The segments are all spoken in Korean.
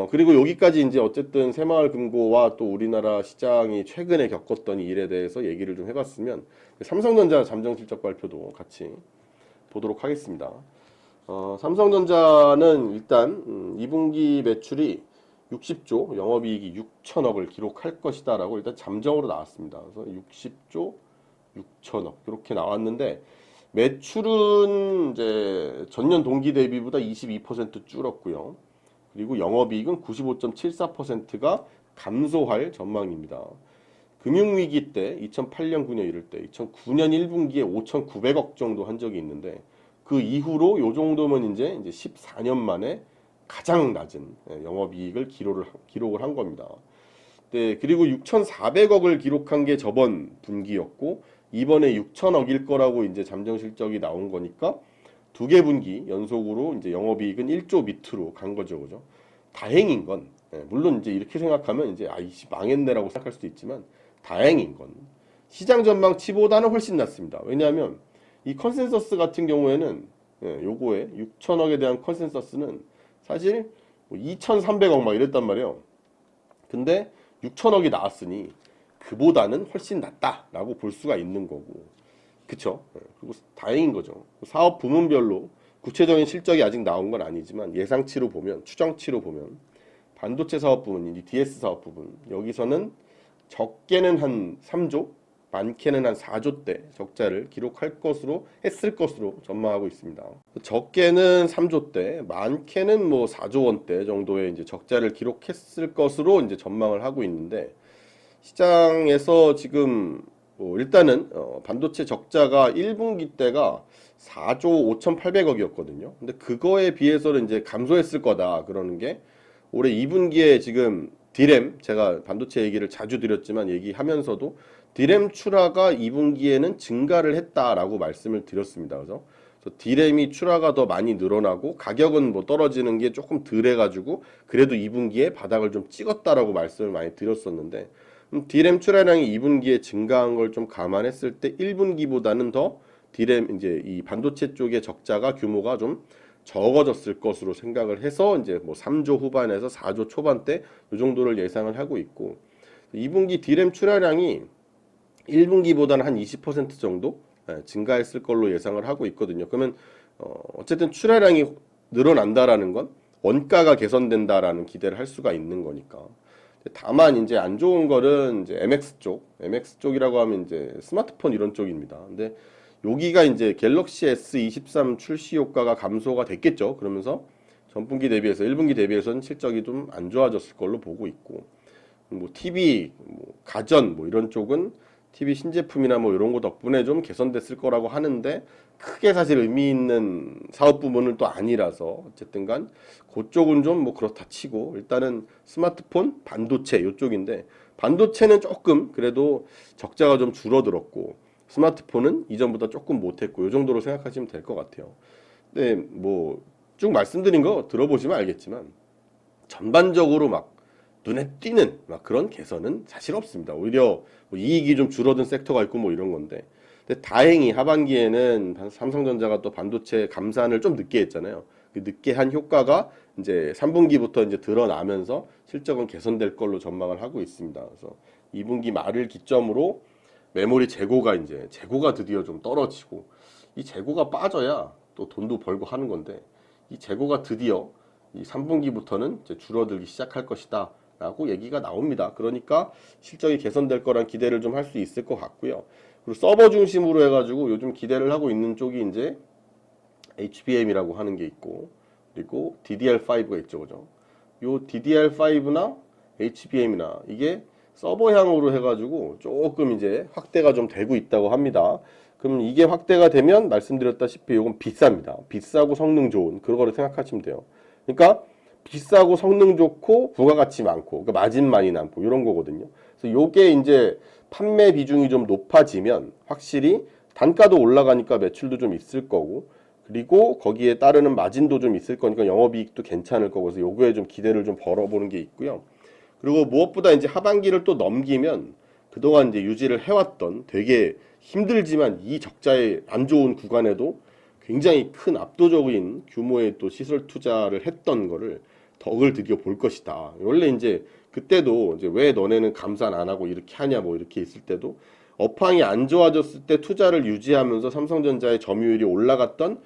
그리고 여기까지 이제 어쨌든 새마을금고와 또 우리나라 시장이 최근에 겪었던 이 일에 대해서 얘기를 좀 해봤으면 삼성전자 잠정실적 발표도 같이 보도록 하겠습니다. 삼성전자는 일단 2분기 매출이 60조, 영업이익이 6천억을 기록할 것이다라고 일단 잠정으로 나왔습니다. 그래서 60조 6천억 이렇게 나왔는데 매출은 이제 전년 동기 대비보다 22% 줄었고요. 그리고 영업이익은 95.74%가 감소할 전망입니다. 금융위기 때 2008년 9년 이럴 때 2009년 1분기에 5,900억 정도 한 적이 있는데 그 이후로 요 정도면 이제 14년 만에 가장 낮은 영업이익을 기록을 한 겁니다. 네, 그리고 6,400억을 기록한 게 저번 분기였고 이번에 6천억일 거라고 이제 잠정 실적이 나온 거니까 두 개 분기 연속으로 이제 영업이익은 1조 밑으로 간 거죠, 그죠? 다행인 건 물론 이제 이렇게 생각하면 이제 아이씨 망했네라고 생각할 수도 있지만 다행인 건 시장 전망치보다는 훨씬 낫습니다. 왜냐하면 이 컨센서스 같은 경우에는 요거에 6천억에 대한 컨센서스는 사실 뭐 2,300억 막 이랬단 말이에요. 근데 6천억이 나왔으니 그보다는 훨씬 낫다라고 볼 수가 있는 거고, 그쵸? 그리고 다행인 거죠. 사업 부문별로 구체적인 실적이 아직 나온 건 아니지만 예상치로 보면, 추정치로 보면 반도체 사업 부문, 이 DS 사업 부분 여기서는 적게는 한 3조, 많게는 한 4조대 적자를 기록할 것으로 했을 것으로 전망하고 있습니다. 적게는 3조대, 많게는 뭐 4조 원대 정도의 이제 적자를 기록했을 것으로 이제 전망을 하고 있는데 시장에서 지금 뭐 일단은 반도체 적자가 1분기 때가 4조 5,800억이었거든요. 근데 그거에 비해서는 이제 감소했을 거다 그러는 게 올해 2분기에 지금 디램 제가 반도체 얘기를 자주 드렸지만 얘기하면서도 디램 출하가 2분기에는 증가를 했다라고 말씀을 드렸습니다. 그래서 디램이 출하가 더 많이 늘어나고 가격은 뭐 떨어지는 게 조금 덜 해가지고 그래도 2분기에 바닥을 좀 찍었다라고 말씀을 많이 드렸었는데 디램 출하량이 2분기에 증가한 걸 좀 감안했을 때 1분기보다는 더 디램 이제 이 반도체 쪽의 적자가 규모가 좀 적어졌을 것으로 생각을 해서 이제 뭐 3조 후반에서 4조 초반대 이 정도를 예상을 하고 있고 2분기 디램 출하량이 1분기보다는 한 20% 정도 증가했을 걸로 예상을 하고 있거든요. 그러면 어쨌든 출하량이 늘어난다라는 건 원가가 개선된다라는 기대를 할 수가 있는 거니까. 다만 이제 안 좋은 거는 이제 MX 쪽이라고 하면 이제 스마트폰 이런 쪽입니다. 근데 여기가 이제 갤럭시 S23 출시 효과가 감소가 됐겠죠. 그러면서 전분기 대비해서 1분기 대비해서는 실적이 좀 안 좋아졌을 걸로 보고 있고 뭐 TV, 뭐 가전 뭐 이런 쪽은 TV 신제품이나 뭐 이런 거 덕분에 좀 개선됐을 거라고 하는데 크게 사실 의미 있는 사업 부문은 또 아니라서 어쨌든 간 그쪽은 좀 뭐 그렇다 치고 일단은 스마트폰, 반도체 이쪽인데 반도체는 조금 그래도 적자가 좀 줄어들었고 스마트폰은 이전보다 조금 못했고 이 정도로 생각하시면 될 것 같아요. 근데 뭐 쭉 말씀드린 거 들어보시면 알겠지만 전반적으로 막 눈에 띄는 막 그런 개선은 사실 없습니다. 오히려 뭐 이익이 좀 줄어든 섹터가 있고 뭐 이런 건데. 근데 다행히 하반기에는 삼성전자가 또 반도체 감산을 좀 늦게 했잖아요. 그 늦게 한 효과가 이제 3분기부터 이제 드러나면서 실적은 개선될 걸로 전망을 하고 있습니다. 그래서 2분기 말을 기점으로 메모리 재고가 드디어 좀 떨어지고 이 재고가 빠져야 또 돈도 벌고 하는 건데 이 재고가 드디어 이 3분기부터는 이제 줄어들기 시작할 것이다. 라고 얘기가 나옵니다. 그러니까 실적이 개선될 거란 기대를 좀 할 수 있을 것 같고요. 그리고 서버 중심으로 해가지고 요즘 기대를 하고 있는 쪽이 이제 HBM이라고 하는 게 있고 그리고 DDR5가 있죠, 그죠? 요 DDR5나 HBM이나 이게 서버향으로 해가지고 조금 이제 확대가 좀 되고 있다고 합니다. 그럼 이게 확대가 되면 말씀드렸다시피 이건 비쌉니다. 비싸고 성능 좋은 그거를 생각하시면 돼요. 그러니까 비싸고 성능 좋고 부가가치 많고 그러니까 마진 많이 남고 이런 거거든요. 그래서 요게 이제 판매 비중이 좀 높아지면 확실히 단가도 올라가니까 매출도 좀 있을 거고 그리고 거기에 따르는 마진도 좀 있을 거니까 영업이익도 괜찮을 거고 그래서 요거에 좀 기대를 좀 벌어보는 게 있고요. 그리고 무엇보다 이제 하반기를 또 넘기면 그동안 이제 유지를 해왔던 되게 힘들지만 이 적자에 안 좋은 구간에도 굉장히 큰 압도적인 규모의 또 시설 투자를 했던 거를 덕을 드려 볼 것이다. 원래 이제 그때도 이제 왜 너네는 감산 안 하고 이렇게 하냐 뭐 이렇게 있을 때도 업황이 안 좋아졌을 때 투자를 유지하면서 삼성전자의 점유율이 올라갔던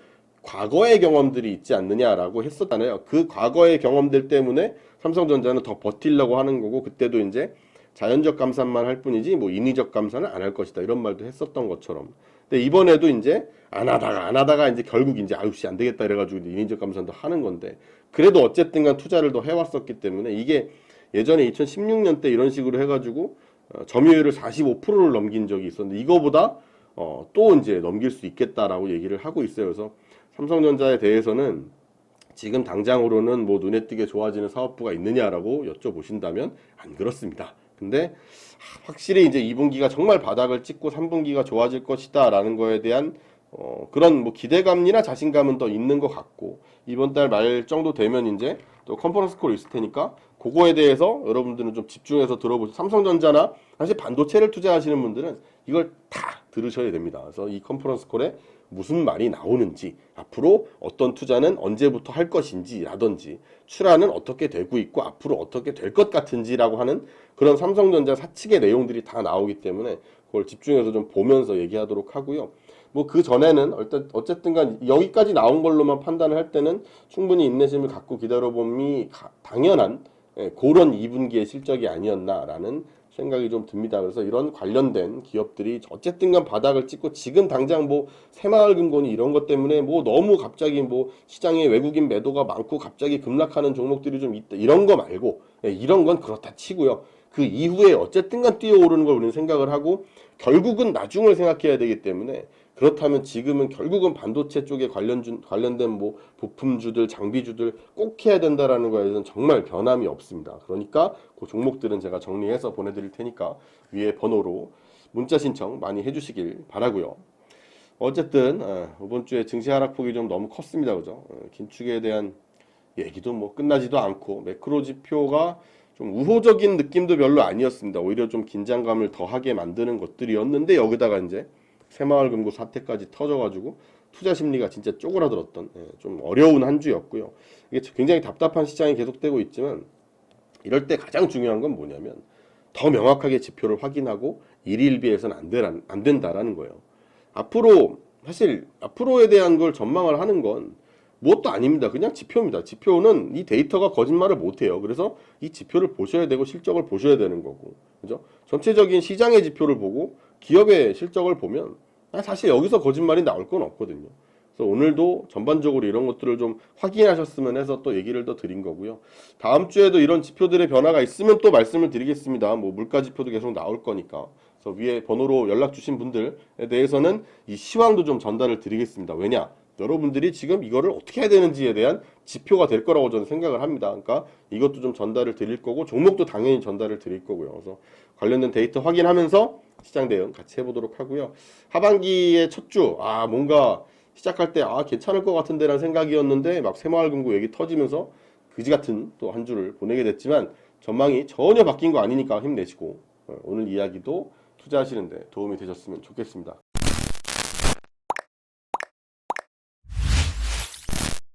과거의 경험들이 있지 않느냐라고 했었잖아요. 그 과거의 경험들 때문에 삼성전자는 더 버틸려고 하는 거고, 그때도 이제 자연적 감산만 할 뿐이지 뭐 인위적 감산은 안 할 것이다 이런 말도 했었던 것처럼. 근데 이번에도 이제 안 하다가 이제 결국 이제 아유씨 안 되겠다 이래가지고 인위적 감산도 하는 건데, 그래도 어쨌든간 투자를 더 해왔었기 때문에 이게 예전에 2016년 때 이런 식으로 해가지고 점유율을 45%를 넘긴 적이 있었는데, 이거보다 또 이제 넘길 수 있겠다라고 얘기를 하고 있어요. 그래서 삼성전자에 대해서는 지금 당장으로는 뭐 눈에 띄게 좋아지는 사업부가 있느냐라고 여쭤보신다면 안 그렇습니다. 근데 확실히 이제 2분기가 정말 바닥을 찍고 3분기가 좋아질 것이다라는 거에 대한 그런 뭐 기대감이나 자신감은 더 있는 것 같고, 이번 달 말 정도 되면 이제 또 컨퍼런스 콜 있을 테니까 그거에 대해서 여러분들은 좀 집중해서 들어보세요. 삼성전자나 사실 반도체를 투자하시는 분들은 이걸 다 들으셔야 됩니다. 그래서 이 컨퍼런스 콜에 무슨 말이 나오는지, 앞으로 어떤 투자는 언제부터 할 것인지 라든지, 출하는 어떻게 되고 있고 앞으로 어떻게 될 것 같은지라고 하는 그런 삼성전자 사측의 내용들이 다 나오기 때문에 그걸 집중해서 좀 보면서 얘기하도록 하고요. 뭐 그 전에는 어쨌든간 여기까지 나온 걸로만 판단을 할 때는 충분히 인내심을 갖고 기다려봄이 당연한 그런 2분기의 실적이 아니었나라는 생각이 좀 듭니다. 그래서 이런 관련된 기업들이 어쨌든간 바닥을 찍고 지금 당장 뭐 새마을금고니 이런 것 때문에 뭐 너무 갑자기 뭐 시장에 외국인 매도가 많고 갑자기 급락하는 종목들이 좀 있다 이런 거 말고, 이런 건 그렇다 치고요. 그 이후에 어쨌든간 뛰어오르는 걸 우리는 생각을 하고 결국은 나중을 생각해야 되기 때문에, 그렇다면 지금은 결국은 반도체 쪽에 관련된 뭐 부품주들, 장비주들 꼭 해야 된다라는 거에 대해서는 정말 변함이 없습니다. 그러니까 그 종목들은 제가 정리해서 보내드릴 테니까 위에 번호로 문자 신청 많이 해주시길 바라고요. 어쨌든 이번 주에 증시 하락폭이 좀 너무 컸습니다. 그죠? 긴축에 대한 얘기도 뭐 끝나지도 않고 매크로 지표가 좀 우호적인 느낌도 별로 아니었습니다. 오히려 좀 긴장감을 더하게 만드는 것들이었는데, 여기다가 이제 새마을금고 사태까지 터져가지고 투자 심리가 진짜 쪼그라들었던 좀 어려운 한 주였고요. 이게 굉장히 답답한 시장이 계속되고 있지만, 이럴 때 가장 중요한 건 뭐냐면 더 명확하게 지표를 확인하고 일일비해서는 안 된다라는 거예요. 앞으로 사실 앞으로에 대한 걸 전망을 하는 건 무엇도 아닙니다. 그냥 지표입니다. 지표는 이 데이터가 거짓말을 못해요. 그래서 이 지표를 보셔야 되고 실적을 보셔야 되는 거고, 그죠? 전체적인 시장의 지표를 보고 기업의 실적을 보면 사실 여기서 거짓말이 나올 건 없거든요. 그래서 오늘도 전반적으로 이런 것들을 좀 확인하셨으면 해서 또 얘기를 더 드린 거고요. 다음 주에도 이런 지표들의 변화가 있으면 또 말씀을 드리겠습니다. 뭐 물가 지표도 계속 나올 거니까. 그래서 위에 번호로 연락 주신 분들에 대해서는 이 시황도 좀 전달을 드리겠습니다. 왜냐? 여러분들이 지금 이거를 어떻게 해야 되는지에 대한 지표가 될 거라고 저는 생각을 합니다. 그러니까 이것도 좀 전달을 드릴 거고, 종목도 당연히 전달을 드릴 거고요. 그래서 관련된 데이터 확인하면서 시장 대응 같이 해보도록 하고요. 하반기의 첫 주, 뭔가 시작할 때 괜찮을 것 같은데라는 생각이었는데 막 새마을금고 얘기 터지면서 그지 같은 또 한 주를 보내게 됐지만, 전망이 전혀 바뀐 거 아니니까 힘내시고 오늘 이야기도 투자하시는데 도움이 되셨으면 좋겠습니다.